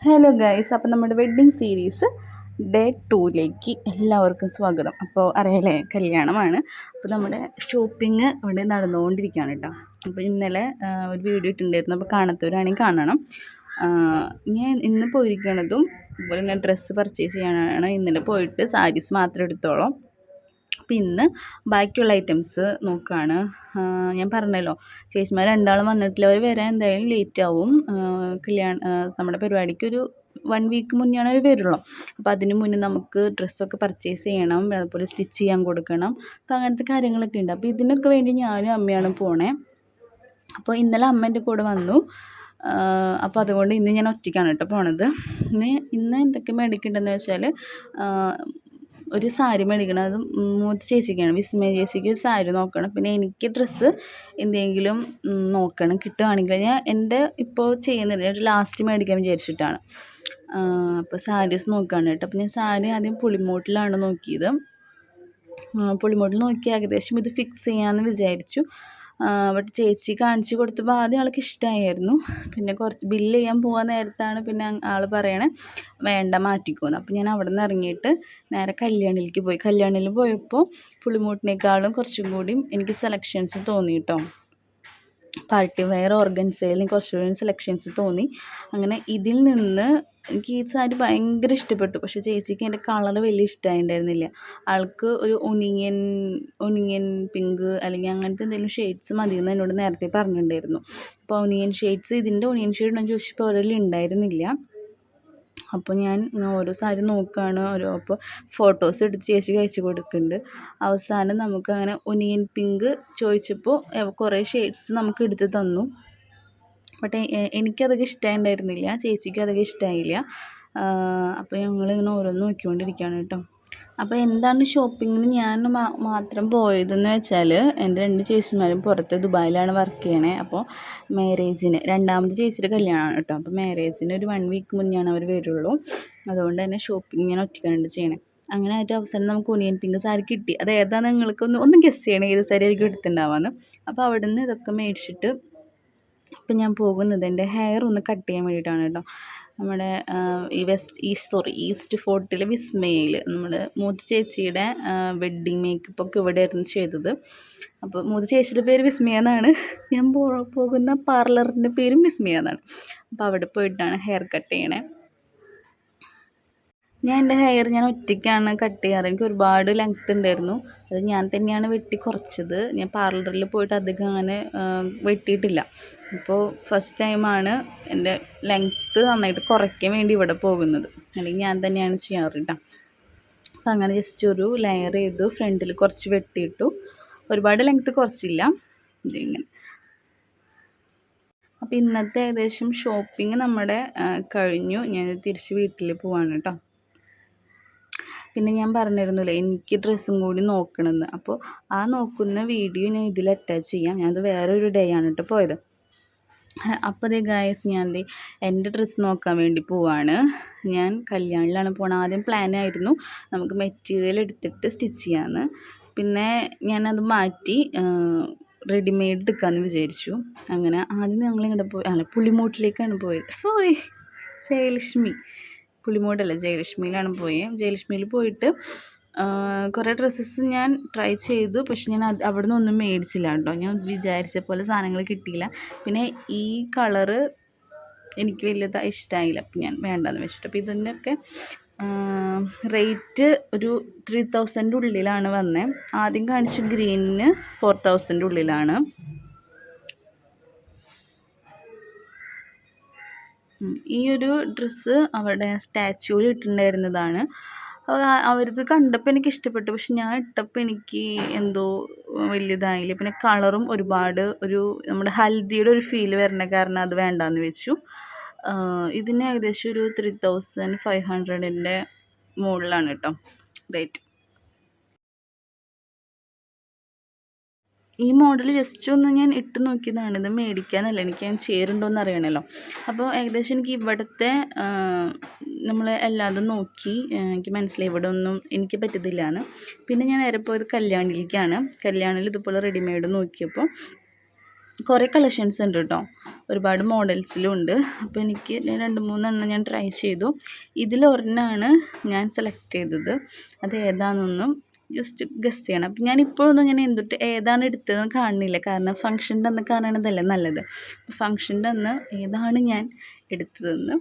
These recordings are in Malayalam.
ഹലോ ഗൈസ്, അപ്പോൾ നമ്മുടെ വെഡ്ഡിങ് സീരീസ് ഡേ 2ലേക്ക് എല്ലാവർക്കും സ്വാഗതം. അപ്പോൾ അറിയാലേ, കല്യാണമാണ്. അപ്പോൾ നമ്മുടെ ഷോപ്പിംഗ് ഇവിടെ നടന്നുകൊണ്ടിരിക്കുകയാണ് കേട്ടോ. അപ്പോൾ ഇന്നലെ ഒരു വീഡിയോ ഇട്ടുണ്ടായിരുന്നു, അപ്പോൾ കാണാത്തവരാണെങ്കിൽ കാണണം. ഞാൻ ഇന്ന് പോയിരിക്കണതും അതുപോലെ തന്നെ ഡ്രസ്സ് പർച്ചേസ് ചെയ്യാനാണ്. ഇന്നലെ പോയിട്ട് സാരീസ് മാത്രം എടുത്തോളാം. അപ്പോൾ ഇന്ന് ബാക്കിയുള്ള ഐറ്റംസ് നോക്കുകയാണ്. ഞാൻ പറഞ്ഞല്ലോ, ചേച്ചിമാർ രണ്ടാളും വന്നിട്ടില്ല. അവർ വരാൻ എന്തായാലും ലേറ്റ് ആവും. നമ്മുടെ പരിപാടിക്കൊരു 1 വീക്ക് മുന്നെയാണ് അവർ വരുള്ളൂ. അപ്പോൾ അതിന് മുന്നേ നമുക്ക് ഡ്രസ്സൊക്കെ പർച്ചേസ് ചെയ്യണം, അതുപോലെ സ്റ്റിച്ച് ചെയ്യാൻ കൊടുക്കണം. അപ്പോൾ അങ്ങനത്തെ കാര്യങ്ങളൊക്കെ ഉണ്ട്. അപ്പോൾ ഇതിനൊക്കെ വേണ്ടി ഞാനും അമ്മയാണ് പോണേ. അപ്പോൾ ഇന്നലെ അമ്മ എൻ്റെ കൂടെ വന്നു. അപ്പോൾ അതുകൊണ്ട് ഇന്ന് ഞാൻ ഒറ്റയ്ക്കാണ് കേട്ടോ പോണത്. ഇന്ന് എന്തൊക്കെ മേടിക്കേണ്ടതെന്ന് വെച്ചാൽ, ഒരു സാരി മേടിക്കണം. അത് മൂത്ത ചേച്ചിക്കാണ്, വിസ്മയ ചേച്ചിക്ക് ഒരു സാരി നോക്കണം. പിന്നെ എനിക്ക് ഡ്രസ്സ് എന്തെങ്കിലും നോക്കണം, കിട്ടുകയാണെങ്കിൽ. ഞാൻ എൻ്റെ ഇപ്പോൾ ചെയ്യുന്നില്ല, ഒരു ലാസ്റ്റ് മേടിക്കാൻ വിചാരിച്ചിട്ടാണ്. അപ്പോൾ സാരീസ് നോക്കുകയാണ് കേട്ടോ. അപ്പോൾ ഞാൻ സാരി ആദ്യം പുളിമൂട്ടിലാണ് നോക്കിയത്. പുളിമൂട്ടിൽ നോക്കി ഏകദേശം ഇത് ഫിക്സ് ചെയ്യാമെന്ന് വിചാരിച്ചു. ബട്ട് ചേച്ചി കാണിച്ചു കൊടുത്തപ്പോൾ ആദ്യം ആൾക്ക് ഇഷ്ടമായിരുന്നു. പിന്നെ കുറച്ച് ബില്ല് ചെയ്യാൻ പോകാൻ നേരത്താണ് പിന്നെ ആൾ പറയണേ വേണ്ട, മാറ്റിക്കോന്ന്. അപ്പോൾ ഞാൻ അവിടെ നിന്ന് ഇറങ്ങിയിട്ട് നേരെ കല്യാണിലേക്ക് പോയി. കല്യാണിയിൽ പോയപ്പോൾ പുളിമൂട്ടിനേക്കാളും കുറച്ചും കൂടിയും എനിക്ക് സെലക്ഷൻസ് തോന്നി കേട്ടോ. പാർട്ടി വെയർ ഓർഗൻസയിൽ കുറച്ചുകൂടി സെലക്ഷൻസ് തോന്നി. അങ്ങനെ ഇതിൽ നിന്ന് എനിക്ക് ഈ സാരി ഭയങ്കര ഇഷ്ടപ്പെട്ടു. പക്ഷേ ചേച്ചിക്ക് എൻ്റെ കളർ വലിയ ഇഷ്ടമായിട്ടുണ്ടായിരുന്നില്ല. ആൾക്ക് ഒരു ഒണിയൻ പിങ്ക് അല്ലെങ്കിൽ അങ്ങനത്തെ എന്തെങ്കിലും ഷെയ്ഡ്സ് മതിയെന്ന് എന്നോട് നേരത്തെ പറഞ്ഞിട്ടുണ്ടായിരുന്നു. അപ്പോൾ ഒണിയൻ ഷെയ്ഡ്സ്, ഇതിൻ്റെ ഒണിയൻ ഷെയ്ഡ് ഉണ്ടെന്ന് ചോദിച്ചപ്പോൾ അവരിൽ ഉണ്ടായിരുന്നില്ല. അപ്പോൾ ഞാൻ ഓരോ സാരി നോക്കുകയാണ്. അപ്പോൾ ഫോട്ടോസ് എടുത്ത് ചേച്ചിക്ക് അയച്ചു കൊടുക്കുന്നുണ്ട്. അവസാനം നമുക്ക് അങ്ങനെ ഒനിയൻ പിങ്ക് ചോദിച്ചപ്പോൾ കുറേ ഷെയ്ഡ്സ് നമുക്ക് എടുത്ത് തന്നു. ബട്ട് എനിക്കതൊക്കെ ഇഷ്ടമായിട്ടുണ്ടായിരുന്നില്ല, ചേച്ചിക്കും അതൊക്കെ ഇഷ്ടമായില്ല. അപ്പോൾ ഞങ്ങളിങ്ങനെ ഓരോന്ന് നോക്കിക്കൊണ്ടിരിക്കുകയാണ് കേട്ടോ. അപ്പോൾ എന്താണ് ഷോപ്പിങ്ങിന് ഞാൻ മാത്രം പോയതെന്ന് വെച്ചാൽ, എൻ്റെ 2 ചേച്ചിമാരും പുറത്ത് ദുബായിലാണ് വർക്ക് ചെയ്യണേ. അപ്പോൾ മാരേജിന്, രണ്ടാമത്തെ ചേച്ചിയുടെ കല്യാണമാണ് കേട്ടോ. അപ്പോൾ മാരേജിന് ഒരു 1 വീക്ക് മുന്നെയാണ് അവർ വരുള്ളൂ. അതുകൊണ്ട് തന്നെ ഷോപ്പിംഗ് ഞാൻ ഒറ്റയ്ക്കാണ് ചെയ്യണേ. അങ്ങനെ ആയിട്ട് അവസാനം നമുക്ക് ഒനിയൻ പിങ്ക് സാരി കിട്ടി. അത് ഏതാണെന്ന് നിങ്ങൾക്ക് ഒന്ന് ഗസ് ചെയ്യണം, ഏത് സാരി ആയിരിക്കും എടുത്തിട്ടുണ്ടാവാന്ന്. അപ്പോൾ അവിടെ നിന്ന് ഇതൊക്കെ മേടിച്ചിട്ട് ഇപ്പം ഞാൻ പോകുന്നത് എൻ്റെ ഹെയർ ഒന്ന് കട്ട് ചെയ്യാൻ വേണ്ടിയിട്ടാണ് കേട്ടോ. നമ്മുടെ ഈസ്റ്റ് ഫോർട്ടിലെ വിസ്മയയിൽ നമ്മുടെ മൂത്ത ചേച്ചിയുടെ വെഡ്ഡിങ് മേക്കപ്പൊക്കെ ഇവിടെയായിരുന്നു ചെയ്തത്. അപ്പോൾ മൂത്ത ചേച്ചിയുടെ പേര് വിസ്മയ എന്നാണ്, ഞാൻ പോകുന്ന പാർലറിൻ്റെ പേരും വിസ്മയ എന്നാണ്. അപ്പോൾ അവിടെ പോയിട്ടാണ് ഹെയർ കട്ട് ചെയ്യണേ. എൻ്റെ ഹെയർ ഞാൻ ഒറ്റയ്ക്കാണ് കട്ട് ചെയ്യാറ്. എനിക്ക് ഒരുപാട് ലെങ്ത്ത് ഉണ്ടായിരുന്നു, അത് ഞാൻ തന്നെയാണ് വെട്ടി കുറച്ചത്. ഞാൻ പാർലറിൽ പോയിട്ട് അധികം അങ്ങനെ വെട്ടിയിട്ടില്ല. ഇപ്പോൾ ഫസ്റ്റ് ടൈമാണ് എൻ്റെ ലെങ്ത്ത് നന്നായിട്ട് കുറയ്ക്കാൻ വേണ്ടി ഇവിടെ പോകുന്നത്. അല്ലെങ്കിൽ ഞാൻ തന്നെയാണ് ചെയ്യാറ് കേട്ടോ. അപ്പം അങ്ങനെ ജസ്റ്റ് ഒരു ലെയർ ചെയ്തു, ഫ്രണ്ടിൽ കുറച്ച് വെട്ടിയിട്ടു. ഒരുപാട് ലെങ്ത്ത് കുറച്ചില്ല, ഇതിങ്ങനെ. അപ്പോൾ ഇന്നത്തെ ഏകദേശം ഷോപ്പിംഗ് നമ്മുടെ കഴിഞ്ഞു. ഞാൻ തിരിച്ച് വീട്ടിൽ പോവാണ് കേട്ടോ. പിന്നെ ഞാൻ പറഞ്ഞിരുന്നില്ലേ എനിക്ക് ഡ്രസ്സും കൂടി നോക്കണമെന്ന്. അപ്പോൾ ആ നോക്കുന്ന വീഡിയോ ഞാൻ ഇതിൽ അറ്റാച്ച് ചെയ്യാം. ഞാനത് വേറൊരു ഡേ ആണ് കേട്ടോ പോയത്. അപ്പോൾ ദേ ഗായ്സ്, ഞാൻ എൻ്റെ ഡ്രസ്സ് നോക്കാൻ വേണ്ടി പോവാണ്. ഞാൻ കല്യാണിലാണ് പോകണം. ആദ്യം പ്ലാനായിരുന്നു നമുക്ക് മെറ്റീരിയൽ എടുത്തിട്ട് സ്റ്റിച്ച് ചെയ്യാമെന്ന്. പിന്നെ ഞാനത് മാറ്റി റെഡിമെയ്ഡ് എടുക്കാമെന്ന് വിചാരിച്ചു. അങ്ങനെ ആദ്യം ഞങ്ങളിങ്ങോട്ട് പോയി, പുളിമൂട്ടിലേക്കാണ് പോയത്. സോറി, ജയലക്ഷ്മിയിലാണ് പോയത്. ജയലക്ഷ്മിയിൽ പോയിട്ട് കുറേ ഡ്രസ്സസ് ഞാൻ ട്രൈ ചെയ്തു. പക്ഷെ ഞാൻ അവിടെ നിന്നൊന്നും മേടിച്ചില്ല കേട്ടോ. ഞാൻ വിചാരിച്ച പോലെ സാധനങ്ങൾ കിട്ടിയില്ല. പിന്നെ ഈ കളറ് എനിക്ക് വലിയ ഇഷ്ടമായില്ല. അപ്പം ഞാൻ വേണ്ടെന്ന് വെച്ചിട്ട്. അപ്പോൾ ഇതിൻ്റെയൊക്കെ റേറ്റ് ഒരു 3000 ഉള്ളിലാണ് വന്നത്. ആദ്യം കാണിച്ച ഗ്രീനിന് 4000 ഉള്ളിലാണ്. ഈ ഒരു ഡ്രസ്സ് അവിടെ സ്റ്റാച്യൂവിൽ ഇട്ടിട്ടുണ്ടായിരുന്നതാണ്. അവരത് കണ്ടപ്പോൾ എനിക്ക് ഇഷ്ടപ്പെട്ടു. പക്ഷെ ഞാൻ ഇട്ടപ്പോൾ എനിക്ക് എന്തോ വലിയതായില്ല. പിന്നെ കളറും ഒരുപാട് നമ്മുടെ ഹൽദിയുടെ ഒരു ഫീൽ വരണ കാരണം അത് വേണ്ടാന്ന് വെച്ചു. ഇതിന് ഏകദേശം ഒരു 3500ൻ്റെ മുകളിലാണ് കേട്ടോ റേറ്റ്. ഈ മോഡൽ ജസ്റ്റ് ഒന്ന് ഞാൻ ഇട്ട് നോക്കിയതാണ്, ഇത് മേടിക്കാനല്ല. എനിക്ക് ഞാൻ ചേരുണ്ടോയെന്ന് അറിയണമല്ലോ. അപ്പോൾ ഏകദേശം എനിക്ക് ഇവിടുത്തെ നമ്മൾ എല്ലാതും നോക്കി എനിക്ക് മനസ്സിലായി ഇവിടെ ഒന്നും എനിക്ക് പറ്റത്തില്ലാന്ന്. പിന്നെ ഞാൻ നേരെ പോയത് കല്യാണിയിലേക്കാണ്. കല്യാണിയിൽ ഇതുപോലെ റെഡിമെയ്ഡ് നോക്കിയപ്പോൾ കുറേ കളക്ഷൻസ് ഉണ്ട് കേട്ടോ, ഒരുപാട് മോഡൽസിലും ഉണ്ട്. അപ്പോൾ എനിക്ക് 2-3 ഞാൻ ട്രൈ ചെയ്തു. ഇതിലൊരെണ്ണമാണ് ഞാൻ സെലക്ട് ചെയ്തത്. അത് ഏതാണെന്നൊന്നും ജസ്റ്റ് ഗസ് ചെയ്യണം. അപ്പം ഞാനിപ്പോഴൊന്നും ഞാൻ ഏതാണ് എടുത്തതെന്ന് കാണുന്നില്ല, കാരണം ഫംഗ്ഷൻ്റെ അന്ന് കാണണതല്ലേ നല്ലത്. ഫംഗ്ഷൻ്റെ അന്ന് ഏതാണ് ഞാൻ എടുത്തതെന്ന്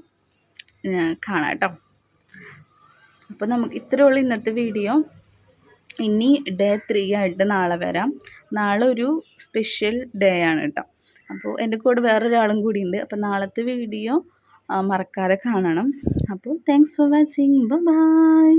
കാണാം കേട്ടോ. അപ്പോൾ നമുക്ക് ഇത്രയേ ഉള്ളൂ ഇന്നത്തെ വീഡിയോ. ഇനി ഡേ 3 ആയിട്ട് നാളെ വരാം. നാളെ ഒരു സ്പെഷ്യൽ ഡേ ആണ് കേട്ടോ. അപ്പോൾ എൻ്റെ കൂടെ വേറൊരാളും കൂടി ഉണ്ട്. അപ്പോൾ നാളത്തെ വീഡിയോ മറക്കാതെ കാണണം. അപ്പോൾ താങ്ക്സ് ഫോർ വാച്ചിങ്. ബൈ.